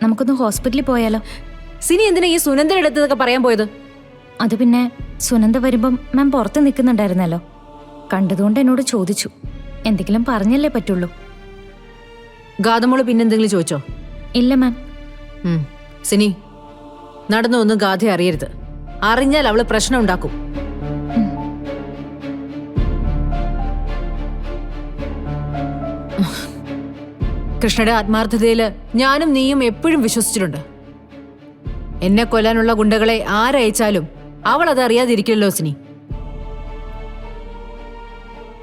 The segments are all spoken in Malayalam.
നമുക്കൊന്ന് ഹോസ്പിറ്റലിൽ പോയാലോ? സിനി എന്തിനാ ഈ സുനന്ദയുടെ അടുത്തൊക്കെ പറയാൻ പോയത്? അത് പിന്നെ സുനന്ദ വരുമ്പം മാം പുറത്ത് നിൽക്കുന്നുണ്ടായിരുന്നല്ലോ, കണ്ടതുകൊണ്ട് എന്നോട് ചോദിച്ചു. എന്തെങ്കിലും പറഞ്ഞല്ലേ പറ്റുള്ളൂ. ഗാഥമോള് പിന്നെന്തെങ്കിലും ചോദിച്ചോ? ഇല്ല മാം. സിനി, നടന്നൊന്നും ഗാഥ അറിയരുത്. അറിഞ്ഞാൽ അവള് പ്രശ്നം ഉണ്ടാക്കും. കൃഷ്ണയുടെ ആത്മാർത്ഥതയില് ഞാനും നീയും എപ്പോഴും വിശ്വസിച്ചിട്ടുണ്ട്. എന്നെ കൊല്ലാനുള്ള ഗുണ്ടകളെ ആരയച്ചാലും അവൾ അത് അറിയാതിരിക്കില്ലല്ലോ സിനി.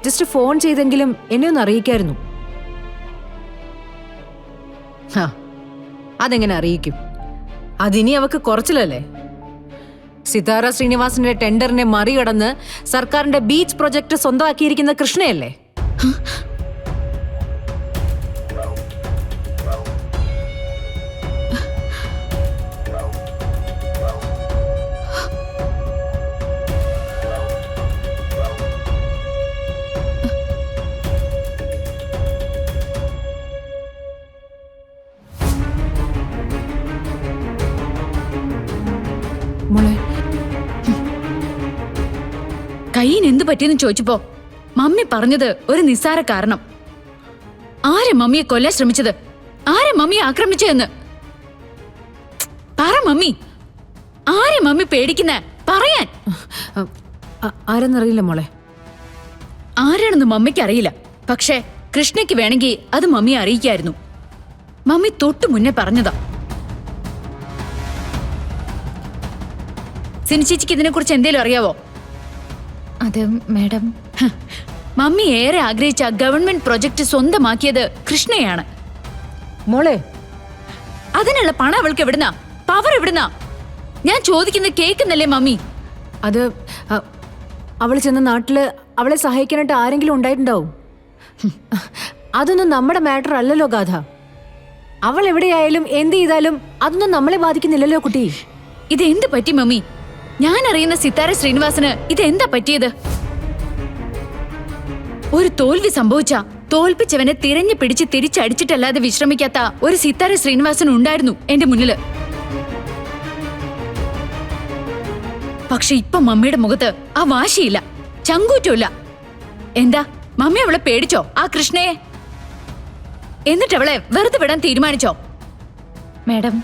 ജസ്റ്റ് ഫോൺ ചെയ്തെങ്കിലും എന്നെ ഒന്ന് അറിയിക്കായിരുന്നു. അതെങ്ങനെ അറിയിക്കും? അതിനി അവക്ക് കുറച്ചില്ലല്ലേ. സിതാര ശ്രീനിവാസന്റെ ടെൻഡറിനെ മറികടന്ന് സർക്കാരിന്റെ ബീച്ച് പ്രൊജക്ട് സ്വന്തമാക്കിയിരിക്കുന്ന കൃഷ്ണയല്ലേ? മോളെ, കയ്യിന് എന്ത് പറ്റിയെന്ന് ചോദിച്ചപ്പോ മമ്മി പറഞ്ഞത് ഒരു നിസ്സാര കാരണം. ആരെ മമ്മിയെ കൊല്ലാൻ ശ്രമിച്ചത്? ആരെ മമ്മിയെ ആക്രമിച്ചതെന്ന് പറ മമ്മി. ആരെ മമ്മി പേടിക്കുന്ന പറയാൻ? ആരെന്നറിയില്ല മോളെ. ആരാണെന്ന് മമ്മിക്ക് അറിയില്ല. പക്ഷേ കൃഷ്ണയ്ക്ക് വേണമെങ്കിൽ അത് മമ്മിയെ അറിയിക്കായിരുന്നു. മമ്മി തൊട്ടു മുന്നേ പറഞ്ഞതാ. സിനിച്ചേച്ചിക്ക് ഇതിനെ കുറിച്ച് എന്തേലും അറിയാവോ? അത് മാഡം, മമ്മി ഏറെ ആഗ്രഹിച്ച ഗവൺമെന്റ് പ്രൊജക്ട് സ്വന്തമാക്കിയത് കൃഷ്ണയാണ്. മോളെ, അതിനുള്ള പണം അവൾക്ക് എവിടുന്നാ? പവർ എവിടുന്നാ? ഞാൻ ചോദിക്കുന്നത് കേൾക്കുന്നല്ലേ മമ്മി? അത് അവള് ചെന്ന നാട്ടില് അവളെ സഹായിക്കാനായിട്ട് ആരെങ്കിലും ഉണ്ടായിട്ടുണ്ടാവും. അതൊന്നും നമ്മുടെ മാറ്റർ അല്ലല്ലോ ഗാഥ. അവൾ എവിടെയായാലും എന്ത് ചെയ്താലും അതൊന്നും നമ്മളെ ബാധിക്കുന്നില്ലല്ലോ കുട്ടി. ഇതെന്ത് പറ്റി മമ്മി? ഞാൻ അറിയുന്ന സിതാര ശ്രീനിവാസന് ഇതെന്താ പറ്റിയത്? ഒരു തോൽവി സംഭവിച്ച തോൽപ്പിച്ചവനെ തിരഞ്ഞു പിടിച്ച് തിരിച്ചടിച്ചിട്ടല്ലാതെ വിശ്രമിക്കാത്ത ഒരു സിതാര ശ്രീനിവാസൻ ഉണ്ടായിരുന്നു എന്റെ മുന്നില്. പക്ഷെ ഇപ്പൊ മമ്മിയുടെ മുഖത്ത് ആ വാശിയില്ല, ചങ്കൂറ്റമില്ല. എന്താ മമ്മി അവളെ പേടിച്ചോ ആ കൃഷ്ണയെ? എന്നിട്ട് അവളെ വെറുതെ വിടാൻ തീരുമാനിച്ചോ? മാഡം,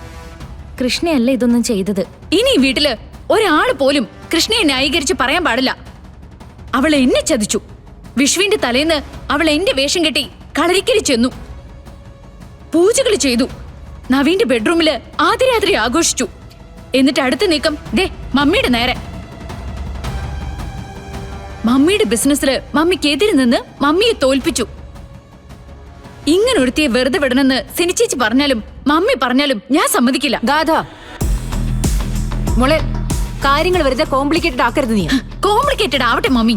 കൃഷ്ണയല്ല ഇതൊന്നും ചെയ്തത്. ഇനി ഈ വീട്ടില് ഒരാള് പോലും കൃഷ്ണയെ ന്യായീകരിച്ച് പറയാൻ പാടില്ല. അവൾ എന്നെ ചതിച്ചു. വിഷുവിന്റെ തലേന്ന് അവൾ എന്റെ വേഷം കെട്ടി കളരിക്കരി ചെന്നു, പൂജകൾ ചെയ്തു, നവീന്റെ ബെഡ്റൂമില് ആദ്യരാത്രി ആഘോഷിച്ചു. എന്നിട്ട് അടുത്ത നീക്കം ദേ മമ്മിയുടെ നേരെ. മമ്മിയുടെ ബിസിനസ്സില് മമ്മിക്കെതിരെ നിന്ന് മമ്മിയെ തോൽപ്പിച്ചു. ഇങ്ങനെ ഒരുത്തിയെ വെറുതെ വിടണമെന്ന് സിനിച്ചേച്ചി പറഞ്ഞാലും മമ്മി പറഞ്ഞാലും ഞാൻ സമ്മതിക്കില്ല. ഗാഥ, മോളെ, കാര്യങ്ങൾ വെറുതെ കോംപ്ലിക്കേറ്റഡ് ആക്കരുത് നീ. കോംപ്ലിക്കേറ്റഡ് ആവട്ടെ മമ്മി.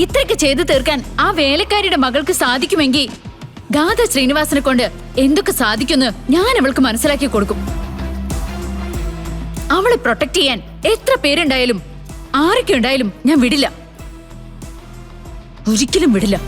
ഇത്രയ്ക്ക് ചെയ്തു തീർക്കാൻ ആ വേലക്കാരിയുടെ മകൾക്ക് സാധിക്കുമെങ്കിൽ ഗാഥ ശ്രീനിവാസനെ കൊണ്ട് എന്തൊക്കെ സാധിക്കുമെന്ന് ഞാൻ അവൾക്ക് മനസ്സിലാക്കി കൊടുക്കും. അവളെ പ്രൊട്ടക്ട് ചെയ്യാൻ എത്ര പേരുണ്ടായാലും ആരൊക്കെ ഉണ്ടായാലും ഞാൻ വിടില്ല, ഒരിക്കലും വിടില്ല.